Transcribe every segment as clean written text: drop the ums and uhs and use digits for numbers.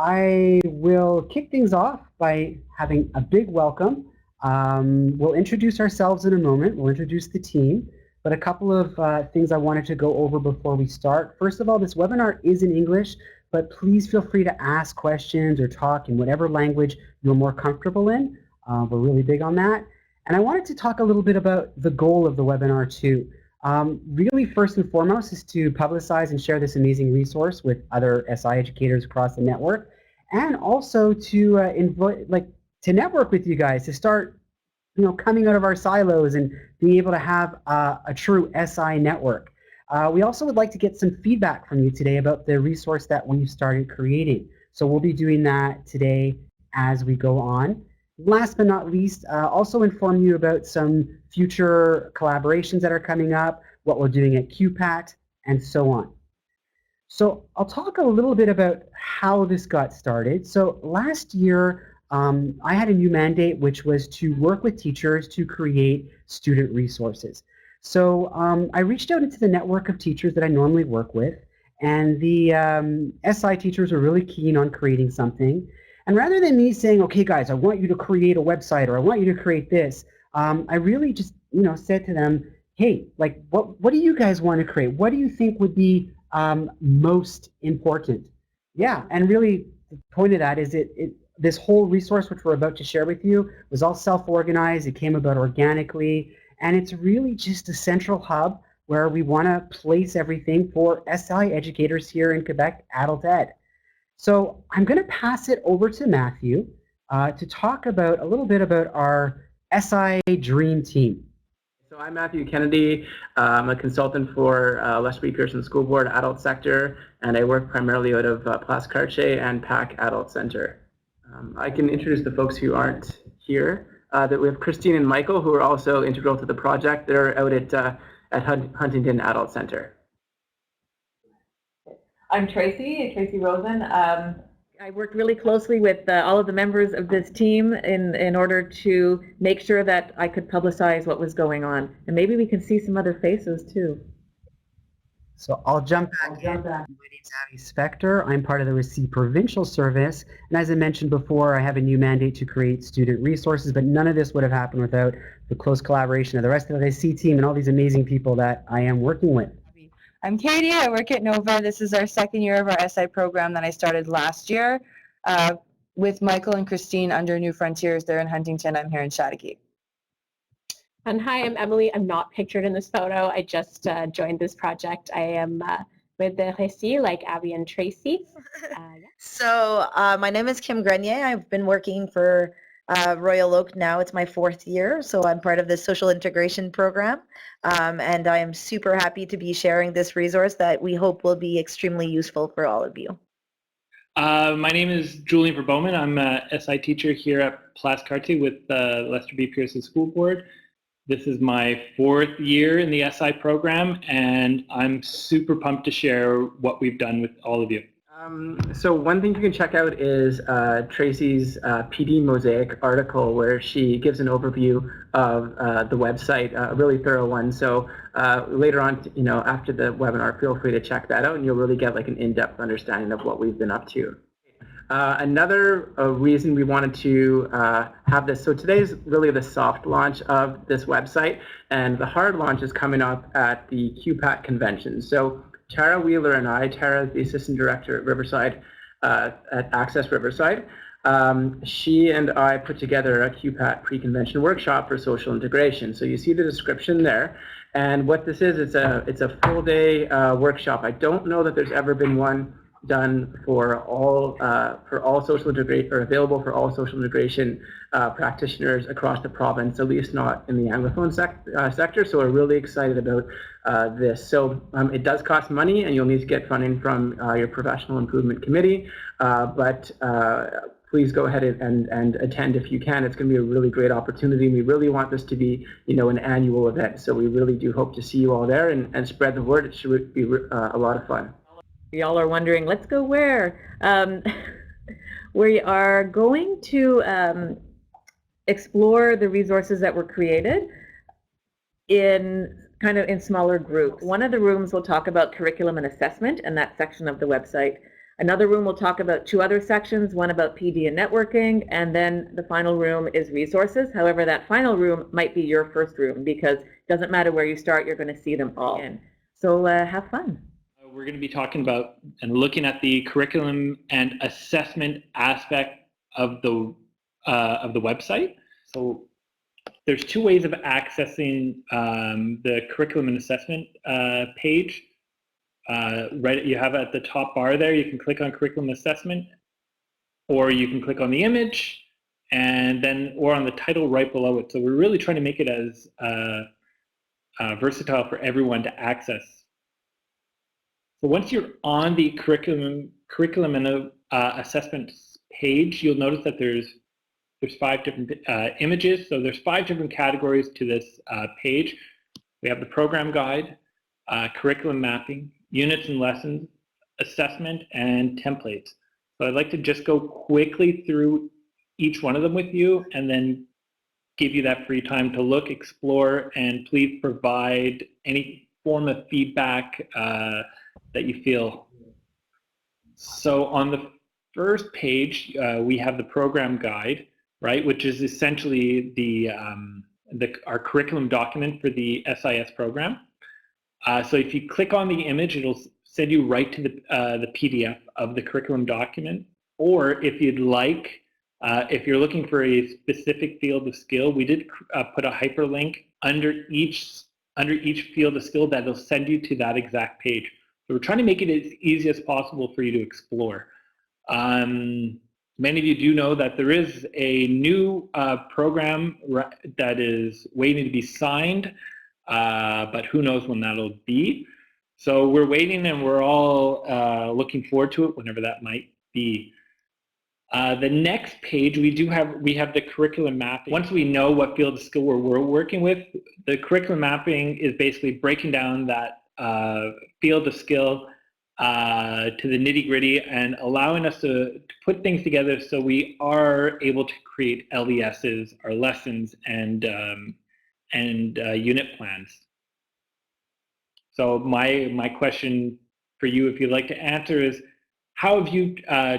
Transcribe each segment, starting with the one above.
I will kick things off by having a big welcome. We'll introduce ourselves in a moment. We'll introduce the team, but a couple of things I wanted to go over before we start. First of all, this webinar is in English, but please feel free to ask questions or talk in whatever language you're more comfortable in. We're really big on that. And I wanted to talk a little bit about the goal of the webinar too. Really, first and foremost, is to publicize and share this amazing resource with other SI educators across the network, and also to to network with you guys, to start, coming out of our silos and being able to have a true SI network. We also would like to get some feedback from you today about the resource that we've started creating. So we'll be doing that today as we go on. Last but not least, also inform you about some future collaborations that are coming up, what we're doing at QPAT, and so on. So I'll talk a little bit about how this got started. So last year, I had a new mandate, which was to work with teachers to create student resources. So I reached out into the network of teachers that I normally work with, and the SI teachers were really keen on creating something. And rather than me saying, okay, guys, I want you to create a website or I want you to create this, I really just, said to them, hey, like, what do you guys want to create? What do you think would be most important? Yeah, and really the point of that is this whole resource which we're about to share with you was all self-organized. It came about organically, and it's really just a central hub where we want to place everything for SI educators here in Quebec Adult Ed. So I'm going to pass it over to Matthew to talk about a little bit about our SI Dream Team. So I'm Matthew Kennedy. I'm a consultant for Lethbridge Pearson School Board Adult Sector, and I work primarily out of Place Cartier and PAC Adult Center. I can introduce the folks who aren't here. That we have Christine and Michael, who are also integral to the project. They're out at Huntington Adult Center. I'm Tracy Rosen. I worked really closely with all of the members of this team in order to make sure that I could publicize what was going on. And maybe we can see some other faces too. So I'll jump back in. My name's Abby Spector. I'm part of the Receipt Provincial Service. And as I mentioned before, I have a new mandate to create student resources, but none of this would have happened without the close collaboration of the rest of the Receipt team and all these amazing people that I am working with. I'm Katie. I work at Nova. This is our second year of our SI program that I started last year with Michael and Christine under New Frontiers. They're in Huntington. I'm here in Chattagee. And hi, I'm Emily. I'm not pictured in this photo. I just joined this project. I am with the Récit, like Abby and Tracy. Yeah. So my name is Kim Grenier. I've been working for Royal Oak now. It's my 4th year, so I'm part of the social integration program, and I am super happy to be sharing this resource that we hope will be extremely useful for all of you. My name is Julian Verbomen. I'm a SI teacher here at Place Cartier with Lethbridge Pearson School Board. This is my 4th year in the SI program, and I'm super pumped to share what we've done with all of you. So one thing you can check out is Tracy's PD Mosaic article, where she gives an overview of the website, a really thorough one. So later on, after the webinar, feel free to check that out, and you'll really get like an in-depth understanding of what we've been up to. Another reason we wanted to have this, so today's really the soft launch of this website, and the hard launch is coming up at the QPAT convention. So Tara Wheeler and I, Tara is the Assistant Director at Riverside, at Access Riverside. She and I put together a QPAT pre-convention workshop for social integration. So you see the description there. And what this is, it's a full day workshop. I don't know that there's ever been one done for all social integration, or available for all social integration practitioners across the province, at least not in the Anglophone sector. So we're really excited about this. So it does cost money, and you'll need to get funding from your professional improvement committee, but please go ahead and attend if you can. It's going to be a really great opportunity. We really want this to be, an annual event. So we really do hope to see you all there and spread the word. It should be a lot of fun. Y'all are wondering, let's go where? We are going to explore the resources that were created in smaller groups. One of the rooms will talk about curriculum and assessment, and that section of the website. Another room will talk about 2 other sections, one about PD and networking, and then the final room is resources. However, that final room might be your first room because it doesn't matter where you start, you're going to see them all. So have fun. We're going to be talking about and looking at the curriculum and assessment aspect of the website. So there's 2 ways of accessing the curriculum and assessment page. Right, you have at the top bar there, you can click on curriculum assessment, or you can click on the image, and then or on the title right below it. So we're really trying to make it as versatile for everyone to access. So once you're on the curriculum and assessment page, you'll notice that there's 5 different images. So there's 5 different categories to this page. We have the program guide, curriculum mapping, units and lessons, assessment, and templates. So I'd like to just go quickly through each one of them with you and then give you that free time to look, explore, and please provide any form of feedback that you feel. So on the first page, we have the program guide, right, which is essentially our curriculum document for the SIS program. So if you click on the image, it'll send you right to the PDF of the curriculum document. Or if you'd like, if you're looking for a specific field of skill, we did put a hyperlink under each field of skill that'll send you to that exact page. So we're trying to make it as easy as possible for you to explore. Many of you do know that there is a new program that is waiting to be signed, but who knows when that'll be. So we're waiting and we're all looking forward to it whenever that might be. The next page, we have the curriculum mapping. Once we know what field of skill we're working with, the curriculum mapping is basically breaking down that field of skill to the nitty-gritty and allowing us to put things together so we are able to create LESs, our lessons, and unit plans. So my question for you, if you'd like to answer, is how have you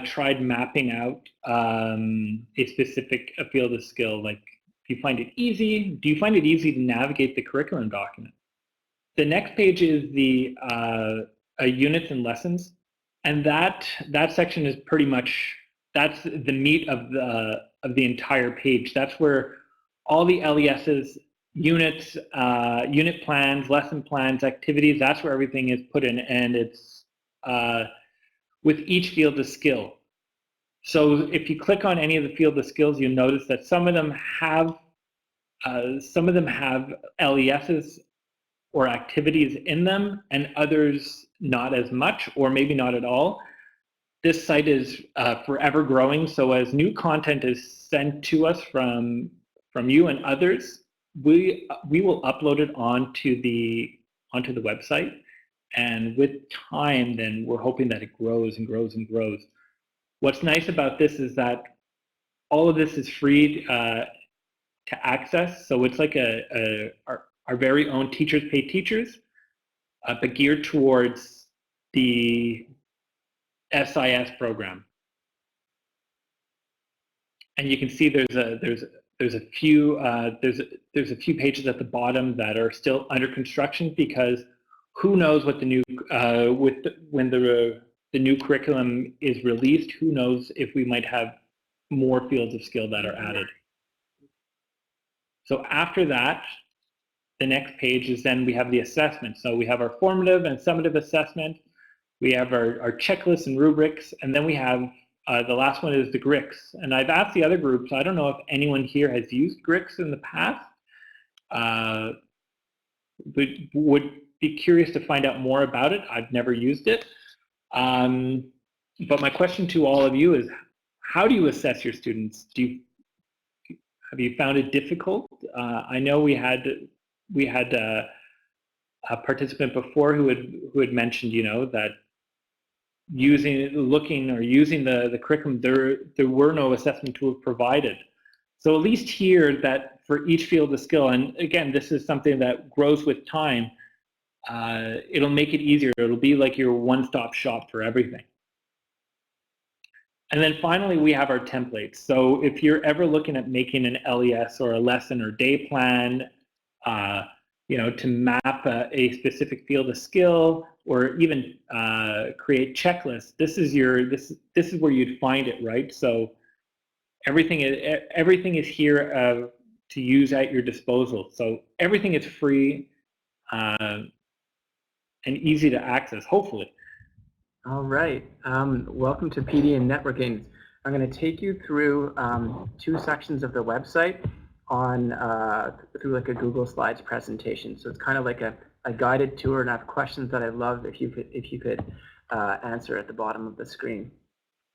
tried mapping out a specific field of skill? Like, do you find it easy? Do you find it easy to navigate the curriculum document? The next page is the units and lessons, and that section is pretty much, that's the meat of the entire page. That's where all the LESs, units, unit plans, lesson plans, activities, that's where everything is put in, and it's with each field of skill. So if you click on any of the field of skills, you'll notice that some of them have LESs or activities in them, and others not as much, or maybe not at all. This site is forever growing, so as new content is sent to us from you and others, we will upload it onto the website, and with time, then we're hoping that it grows and grows and grows. What's nice about this is that all of this is free to access, so it's like our very own Teachers Pay Teachers, but geared towards the SIS program. And you can see there's a few pages at the bottom that are still under construction, because who knows what the new when the new curriculum is released, who knows if we might have more fields of skill that are added. So after that, the next page is then we have the assessment. So we have our formative and summative assessment. We have our checklists and rubrics, and then we have the last one is the GRICS. And I've asked the other groups, I don't know if anyone here has used GRICS in the past. Would be curious to find out more about it. I've never used it. But my question to all of you is, how do you assess your students? Have you found it difficult? I know we had a participant before who had mentioned, that using the curriculum, there were no assessment tools provided. So at least here, that for each field of skill, and again, this is something that grows with time, it'll make it easier. It'll be like your one-stop shop for everything. And then finally, we have our templates. So if you're ever looking at making an LES or a lesson or day plan, to map a specific field of skill, or even create checklists, this is where you'd find it, right? So everything is here to use at your disposal. So everything is free and easy to access, hopefully. All right. Welcome to PD and Networking. I'm going to take you through 2 sections of the website through like a Google Slides presentation. So it's kind of like a guided tour, and I have questions that I'd love if you could answer at the bottom of the screen.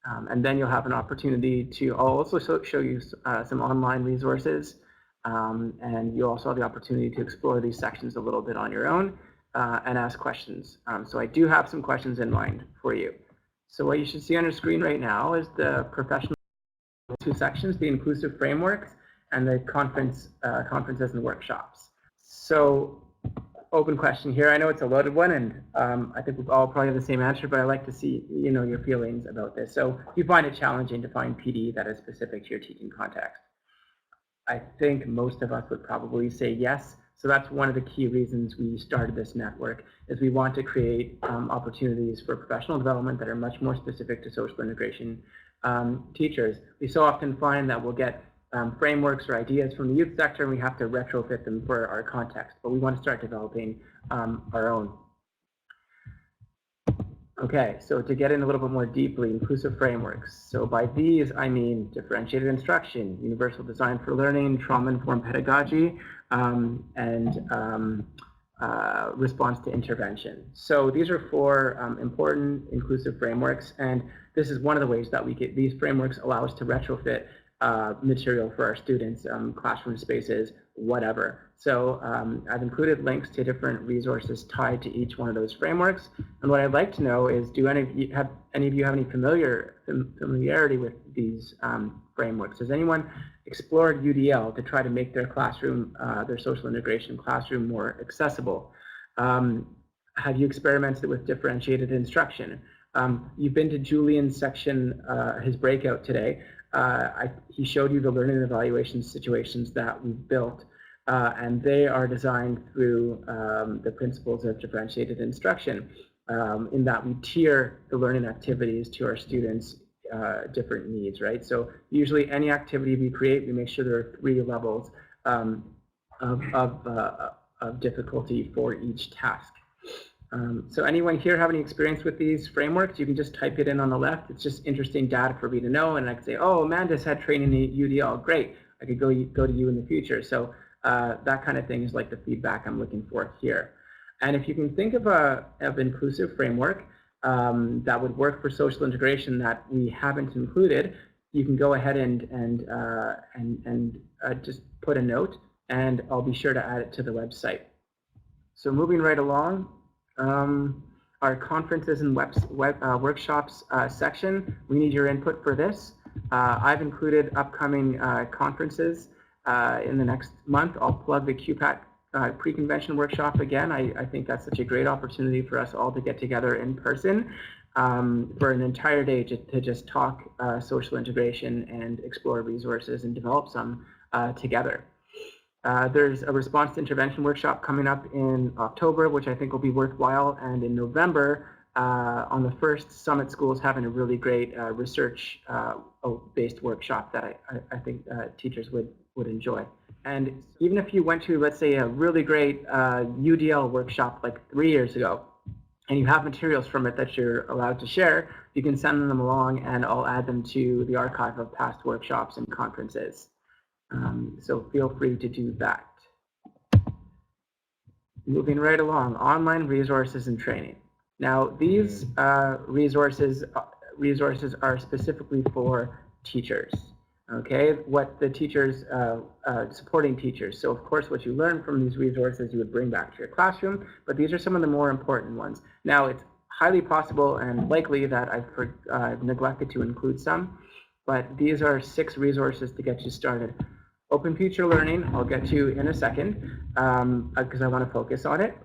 And then you'll have an opportunity to, I'll also show you some online resources, and you'll also have the opportunity to explore these sections a little bit on your own and ask questions. So I do have some questions in mind for you. So what you should see on your screen right now is the professional 2 sections, the inclusive frameworks and the conferences and workshops. So open question here. I know it's a loaded one, and I think we've all probably have the same answer, but I'd like to see your feelings about this. So do you find it challenging to find PD that is specific to your teaching context? I think most of us would probably say yes. So that's one of the key reasons we started this network, is we want to create opportunities for professional development that are much more specific to social integration teachers. We so often find that we'll get frameworks or ideas from the youth sector, and we have to retrofit them for our context, but we want to start developing our own. Okay, so to get in a little bit more deeply, inclusive frameworks. So by these, I mean differentiated instruction, universal design for learning, trauma-informed pedagogy, and response to intervention. So these are 4 important inclusive frameworks, and this is one of the ways that these frameworks allow us to retrofit material for our students, classroom spaces, whatever. So I've included links to different resources tied to each one of those frameworks. And what I'd like to know is, do any of you have any familiarity with these frameworks? Has anyone explored UDL to try to make their classroom, their social integration classroom, more accessible? Have you experimented with differentiated instruction? You've been to Julian's section, his breakout today. He showed you the learning and evaluation situations that we've built, and they are designed through the principles of differentiated instruction, in that we tier the learning activities to our students' different needs, right? So usually any activity we create, we make sure there are 3 levels of difficulty for each task. So anyone here have any experience with these frameworks? You can just type it in on the left. It's just interesting data for me to know, and I can say, oh, Amanda's had training in UDL, great. I could go to you in the future. So that kind of thing is like the feedback I'm looking for here. And if you can think of an inclusive framework that would work for social integration that we haven't included, you can go ahead and just put a note, and I'll be sure to add it to the website. So moving right along. Our conferences and workshops section, we need your input for this. I've included upcoming conferences in the next month. I'll plug the QPAT pre-convention workshop again. I think that's such a great opportunity for us all to get together in person for an entire day to just talk social integration and explore resources and develop some together. There's a response to intervention workshop coming up in October, which I think will be worthwhile, and in November, on the first, Summit School is having a really great research-based workshop that I think teachers would enjoy. And even if you went to, let's say, a really great UDL workshop like 3 years ago, and you have materials from it that you're allowed to share, you can send them along, and I'll add them to the archive of past workshops and conferences. So feel free to do that. Moving right along, online resources and training. Now these resources are specifically for teachers. Okay, what the teachers, supporting teachers. So of course what you learn from these resources you would bring back to your classroom, but these are some of the more important ones. Now it's highly possible and likely that I've neglected to include some, but these are 6 resources to get you started. Open Future Learning, I'll get to in a second, because I want to focus on it.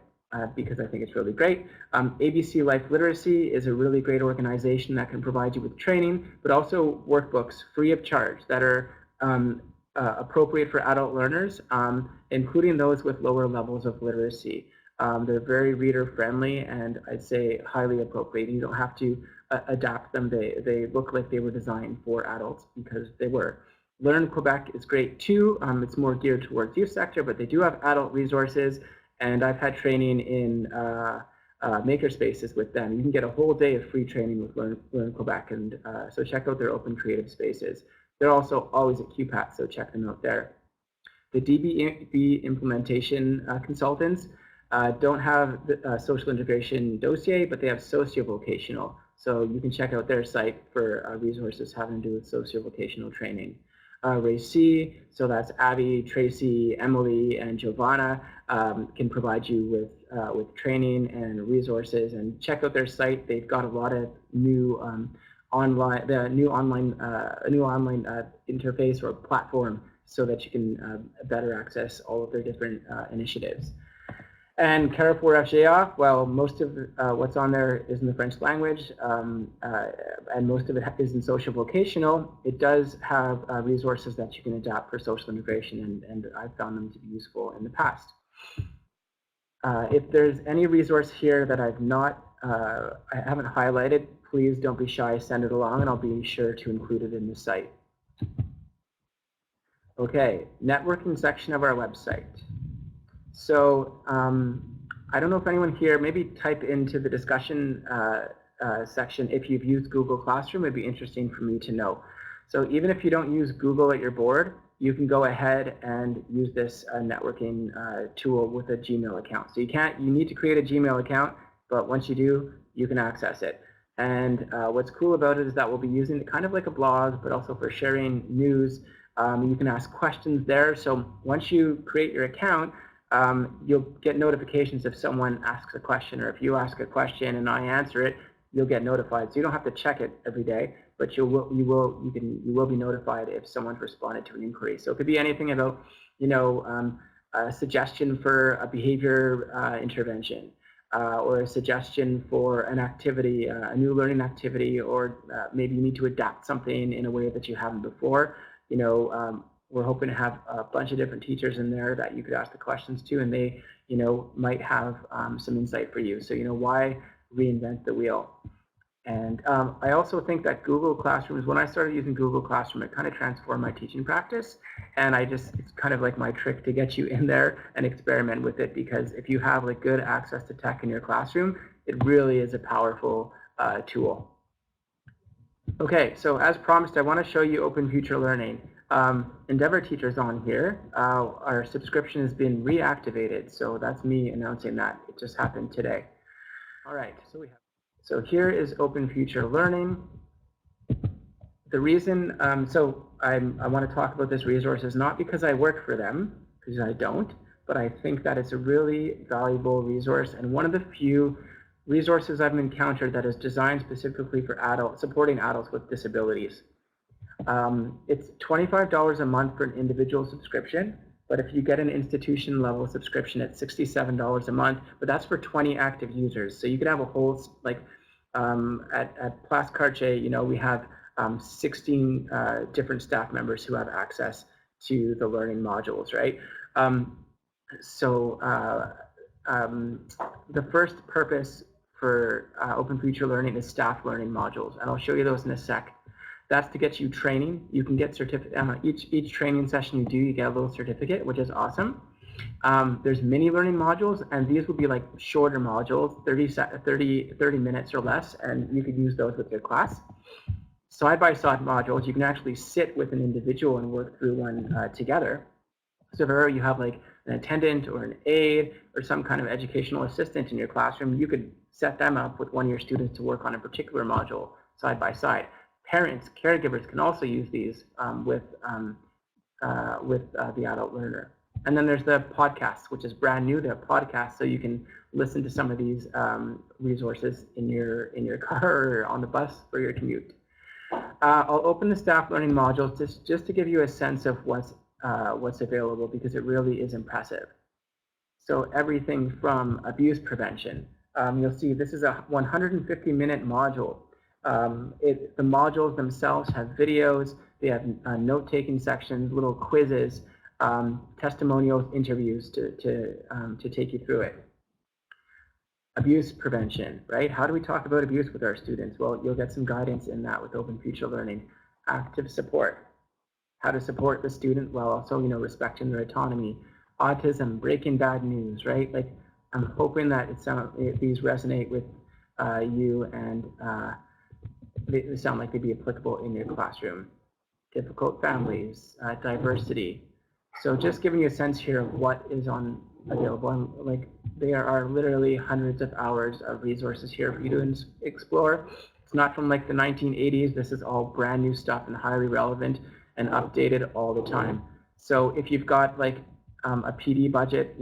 because I think it's really great. ABC Life Literacy is a really great organization that can provide you with training, but also workbooks free of charge that are appropriate for adult learners, including those with lower levels of literacy. They're very reader friendly and I'd say highly appropriate. You don't have to adapt them. They look like they were designed for adults because they were. Learn Quebec is great too. It's more geared towards youth sector, but they do have adult resources, and I've had training in makerspaces with them. You can get a whole day of free training with Learn Quebec, and so check out their open creative spaces. They're also always at QPAT, so check them out there. The DBE implementation consultants don't have the social integration dossier, but they have socio-vocational. So you can check out their site for resources having to do with socio-vocational training. Racy, so that's Abby, Tracy, Emily, and Giovanna, can provide you with training and resources. And check out their site. They've got a lot of new online interface or platform so that you can better access all of their different initiatives. And Carrefour FGA, well, most of what's on there is in the French language, and most of it is in social vocational. It does have resources that you can adapt for social integration, and I've found them to be useful in the past. If there's any resource here that I haven't highlighted, please don't be shy, send it along, and I'll be sure to include it in the site. Okay, networking section of our website. So I don't know if anyone here, maybe type into the discussion section if you've used Google Classroom. It'd be interesting for me to know. So even if you don't use Google at your board, you can go ahead and use this networking tool with a Gmail account. So you need to create a Gmail account, but once you do, you can access it. And what's cool about it is that we'll be using it kind of like a blog, but also for sharing news. You can ask questions there. So once you create your account, you'll get notifications if someone asks a question, or if you ask a question and I answer it, you'll get notified. So you don't have to check it every day, but you will be notified if someone's responded to an inquiry. So it could be anything about, a suggestion for a behavior intervention, or a suggestion for an activity, a new learning activity, or maybe you need to adapt something in a way that you haven't before. We're hoping to have a bunch of different teachers in there that you could ask the questions to, and they, might have some insight for you. So, why reinvent the wheel? And I also think that Google Classrooms, when I started using Google Classroom, it kind of transformed my teaching practice. And it's kind of like my trick to get you in there and experiment with it, because if you have like good access to tech in your classroom, it really is a powerful tool. Okay, so as promised, I want to show you Open Future Learning. Endeavor Teachers on here. Our subscription has been reactivated, so that's me announcing that. It just happened today. All right, so here is Open Future Learning. The reason, I want to talk about this resource is not because I work for them, because I don't, but I think that it's a really valuable resource, and one of the few resources I've encountered that is designed specifically for supporting adults with disabilities. It's $25 a month for an individual subscription, but if you get an institution level subscription, it's $67 a month, but that's for 20 active users. So you could have a whole, like at Place Cartier, we have 16 different staff members who have access to the learning modules, right? The first purpose for Open Future Learning is staff learning modules, and I'll show you those in a sec. That's to get you training. You can get certificate. Each training session you do, you get a little certificate, which is awesome. There's mini learning modules, and these will be like shorter modules, 30 minutes or less, and you could use those with your class. Side-by-side modules, you can actually sit with an individual and work through one together. So if you have like an attendant or an aide or some kind of educational assistant in your classroom, you could set them up with one of your students to work on a particular module side by side. Parents, caregivers can also use these with the adult learner. And then there's the podcasts, which is brand new. They're podcasts, so you can listen to some of these resources in your car or on the bus for your commute. I'll open the staff learning modules just to give you a sense of what's available, because it really is impressive. So everything from abuse prevention. You'll see this is a 150-minute module. The modules themselves have videos, they have note-taking sections, little quizzes, testimonials, interviews to take you through it. Abuse prevention, right? How do we talk about abuse with our students? Well, you'll get some guidance in that with Open Future Learning. Active support, how to support the student while also, respecting their autonomy. Autism, breaking bad news, right? Like, I'm hoping that these resonate with you and they sound like they'd be applicable in your classroom. Difficult families, diversity. So just giving you a sense here of what is available. And like, there are literally hundreds of hours of resources here for you to explore. It's not from like the 1980s. This is all brand new stuff and highly relevant and updated all the time. So if you've got like a PD budget,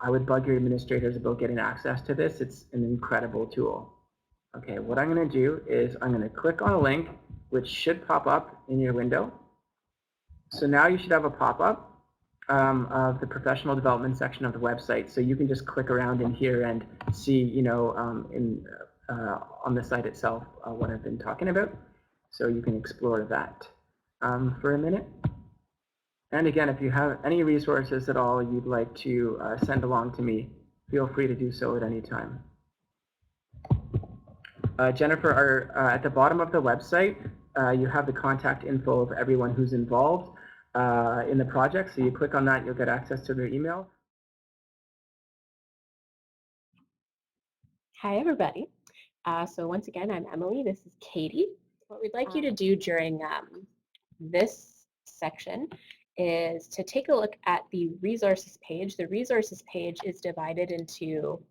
I would bug your administrators about getting access to this. It's an incredible tool. Okay, what I'm going to do is I'm going to click on a link which should pop up in your window. So now you should have a pop-up of the professional development section of the website. So you can just click around in here and see, on the site itself what I've been talking about. So you can explore that for a minute. And again, if you have any resources at all you'd like to send along to me, feel free to do so at any time. Jennifer, at the bottom of the website, you have the contact info of everyone who's involved in the project. So you click on that, you'll get access to their email. Hi, everybody. So once again, I'm Emily. This is Katie. What we'd like you to do during this section is to take a look at the resources page. The resources page is divided into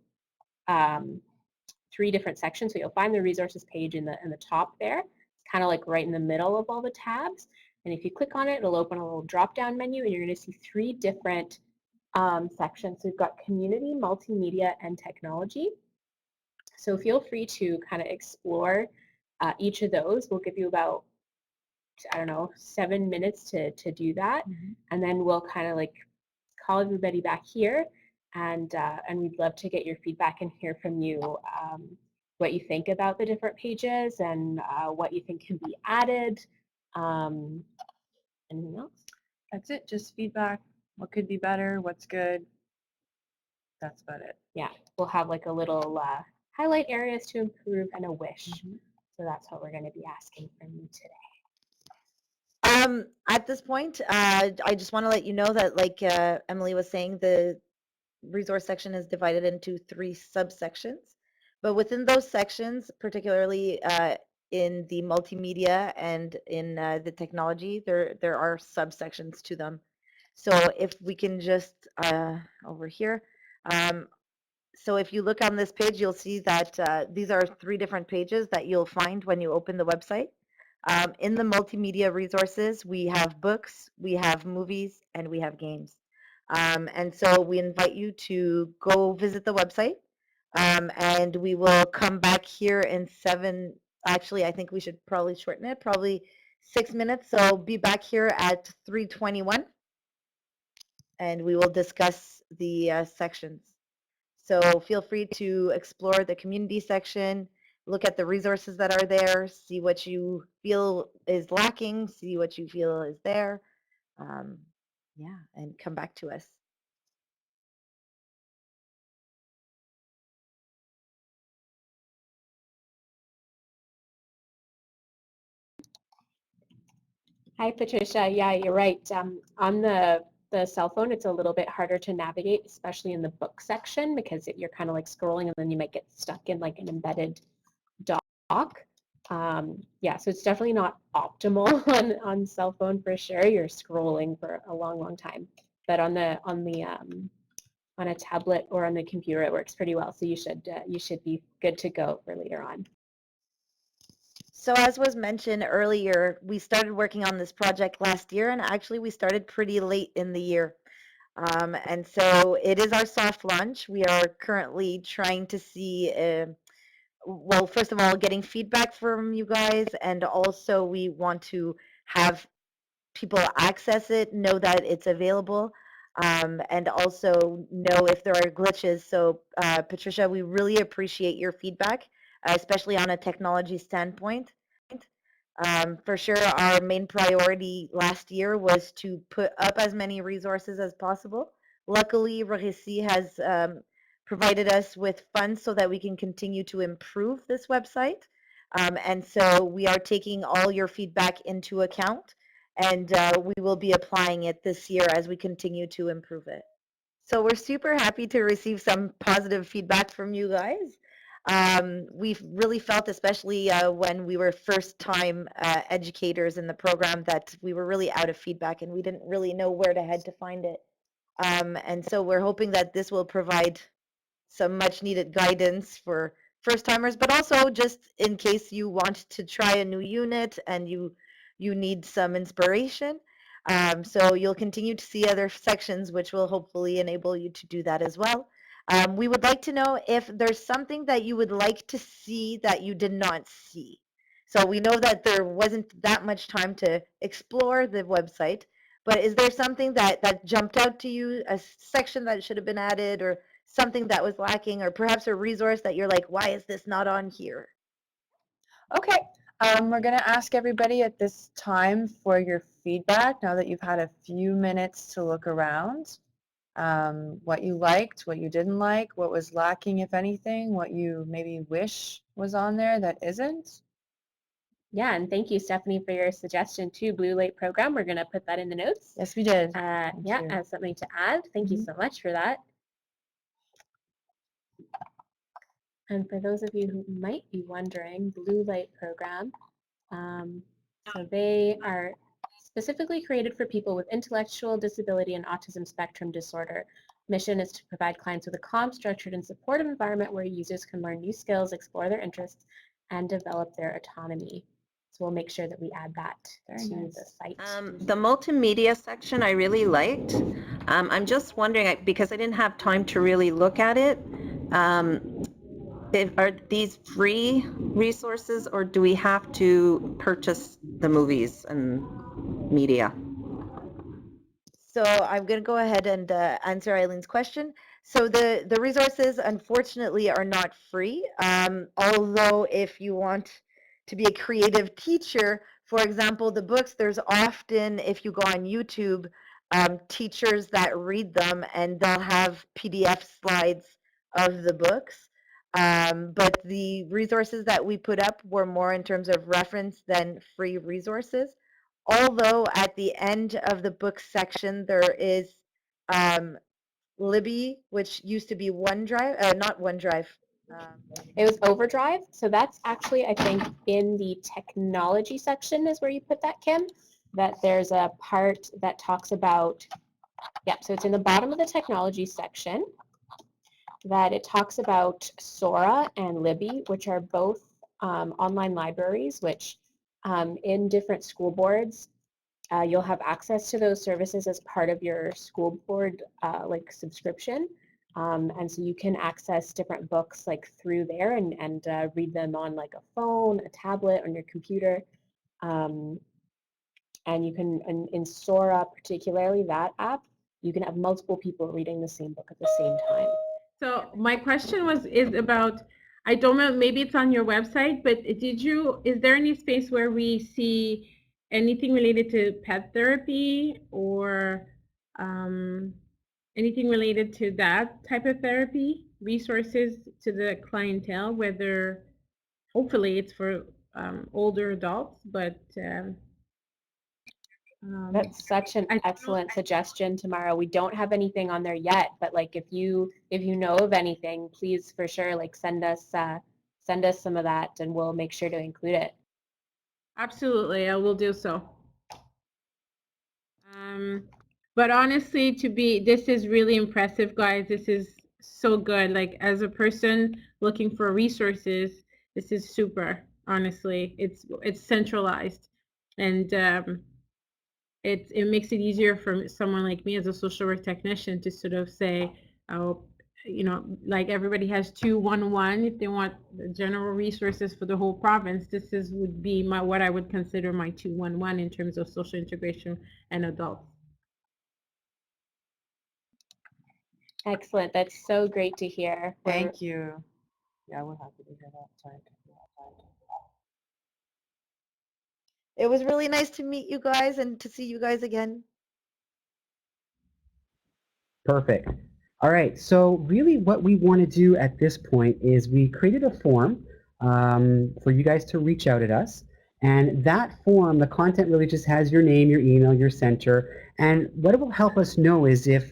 3 different sections. So you'll find the resources page in the top there. It's kind of like right in the middle of all the tabs. And if you click on it, it'll open a little drop-down menu, and you're going to see 3 different sections. So we've got community, multimedia, and technology. So feel free to kind of explore each of those. We'll give you about, 7 minutes to do that. Mm-hmm. And then we'll kind of like call everybody back here, and we'd love to get your feedback and hear from you what you think about the different pages and what you think can be added. Anything else? That's it, just feedback. What could be better, what's good. That's about it. Yeah, we'll have like a little highlight areas to improve and a wish. Mm-hmm. So that's what we're going to be asking from you today. At this point, I just want to let you know that, like Emily was saying, the resource section is divided into 3 subsections. But within those sections, particularly in the multimedia and in the technology, there are subsections to them. So if we can just, over here, so if you look on this page, you'll see that these are 3 different pages that you'll find when you open the website. In the multimedia resources, we have books, we have movies, and we have games. And so we invite you to go visit the website, and we will come back here in 7, actually I think we should probably shorten it, probably 6 minutes. So be back here at 3:21, and we will discuss the sections. So feel free to explore the community section, look at the resources that are there, see what you feel is lacking, see what you feel is there, yeah, and come back to us. Hi, Patricia. Yeah, you're right. On the cell phone, it's a little bit harder to navigate, especially in the book section, because you're kind of like scrolling and then you might get stuck in like an embedded doc. Yeah, so it's definitely not optimal on cell phone for sure. You're scrolling for a long time, but on a tablet or on the computer, it works pretty well. So you should be good to go for later on. So as was mentioned earlier, we started working on this project last year, and actually we started pretty late in the year. And so it is our soft launch. We are currently trying to see, well, first of all, getting feedback from you guys, and also we want to have people access it, know that it's available. and also know if there are glitches. So Patricia, we really appreciate your feedback, especially on a technology standpoint. For sure, our main priority last year was to put up as many resources as possible. Luckily, Récit has provided us with funds so that we can continue to improve this website. And so we are taking all your feedback into account, and we will be applying it this year as we continue to improve it. So we're super happy to receive some positive feedback from you guys. We've really felt, especially when we were first-time educators in the program, that we were really out of feedback and we didn't really know where to head to find it. And so we're hoping that this will provide some much-needed guidance for first-timers, but also just in case you want to try a new unit and you need some inspiration. So you'll continue to see other sections which will hopefully enable you to do that as well. We would like to know if there's something that you would like to see that you did not see. So we know that there wasn't that much time to explore the website, but is there something that jumped out to you, a section that should have been added, or something that was lacking, or perhaps a resource that you're like, why is this not on here? Okay, we're going to ask everybody at this time for your feedback now that you've had a few minutes to look around. What you liked, what you didn't like, what was lacking, if anything, what you maybe wish was on there that isn't. Yeah, and thank you, Stephanie, for your suggestion too. Blue Light program. We're going to put that in the notes. Yes, we did. Yeah, you. as something to add. Thank you so much for that. And for those of you who might be wondering, Blue Light program, so they are specifically created for people with intellectual disability and autism spectrum disorder. Mission is to provide clients with a calm, structured, and supportive environment where users can learn new skills, explore their interests, and develop their autonomy. So we'll make sure that we add that to the site. The multimedia section I really liked. I'm just wondering, because I didn't have time to really look at it, are these free resources, or do we have to purchase the movies and media? So I'm going to go ahead and answer Eileen's question. So the resources, unfortunately, are not free. Although if you want to be a creative teacher, for example, the books, there's often, if you go on YouTube, teachers that read them and they'll have PDF slides of the books. But the resources that we put up were more in terms of reference than free resources. Although at the end of the book section there is Libby, which used to be OneDrive, not OneDrive. It was Overdrive. So that's actually, I think, in the technology section is where you put that, Kim, that there's a part that talks about, yeah, so it's in the bottom of the technology section, that it talks about Sora and Libby, which are both online libraries, which in different school boards, you'll have access to those services as part of your school board like subscription. And so you can access different books like through there and read them on like a phone, a tablet, on your computer. And you can, in Sora particularly, that app, you can have multiple people reading the same book at the same time. So my question is about, I don't know, maybe it's on your website, but is there any space where we see anything related to pet therapy or anything related to that type of therapy, resources to the clientele, whether hopefully it's for older adults, but that's such an excellent suggestion, Tamara. We don't have anything on there yet, but like if you know of anything, please for sure like send us some of that and we'll make sure to include it. Absolutely, I will do so. But honestly, this is really impressive, guys. This is so good. Like as a person looking for resources, this is super. Honestly, it's centralized, and it makes it easier for someone like me as a social work technician to sort of say, oh, you know, like everybody has 211 if they want the general resources for the whole province. This would be what I would consider my 211 in terms of social integration and adults. Excellent. That's so great to hear. Thank you. Yeah, we're happy to hear that. Sorry. It was really nice to meet you guys and to see you guys again. Perfect. All right, so really what we want to do at this point is we created a form for you guys to reach out at us. And that form, the content really just has your name, your email, your center. And what it will help us know is if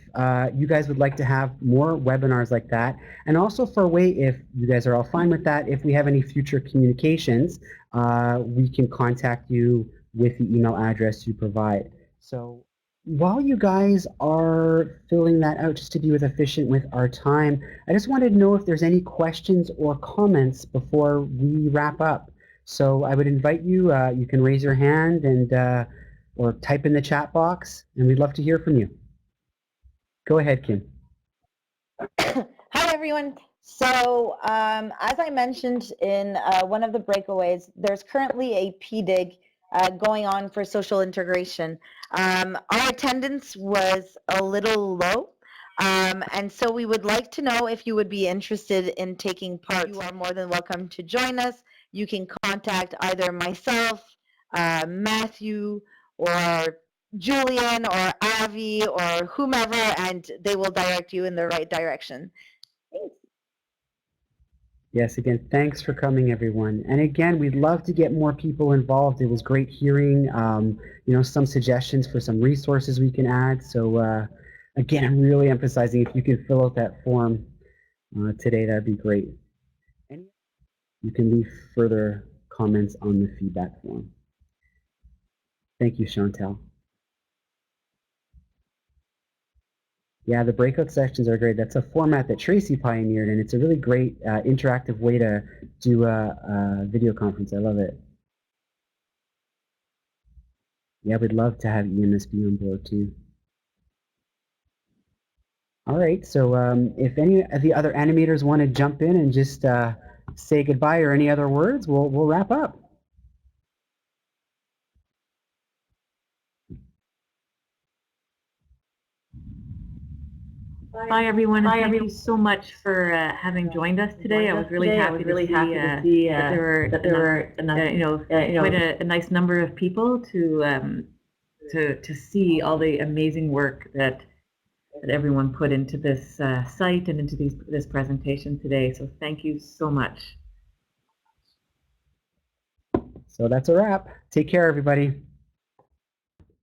you guys would like to have more webinars like that. And also for a way, if you guys are all fine with that, if we have any future communications, we can contact you with the email address you provide. So while you guys are filling that out, just to be efficient with our time, I just wanted to know if there's any questions or comments before we wrap up. So I would invite you, you can raise your hand and or type in the chat box, and we'd love to hear from you. Go ahead, Kim. Hi, everyone. So as I mentioned in one of the breakaways, there's currently a PDIG going on for social integration. Our attendance was a little low, and so we would like to know if you would be interested in taking part. You are more than welcome to join us. You can contact either myself, Matthew, or Julian, or Avi, or whomever, and they will direct you in the right direction. Thanks. Yes, again, thanks for coming, everyone. And again, we'd love to get more people involved. It was great hearing, you know, some suggestions for some resources we can add. So again, I'm really emphasizing if you can fill out that form today, that'd be great. And you can leave further comments on the feedback form. Thank you, Chantel. Yeah, the breakout sessions are great. That's a format that Tracy pioneered, and it's a really great interactive way to do a video conference. I love it. Yeah, we'd love to have EMSB on board too. All right, so if any of the other animators want to jump in and just say goodbye or any other words, we'll wrap up. Bye everyone, and thank you so much for having joined us today. I was really happy to see that there were quite a nice number of people to see all the amazing work that everyone put into this site and into this presentation today. So thank you so much. So that's a wrap. Take care, everybody.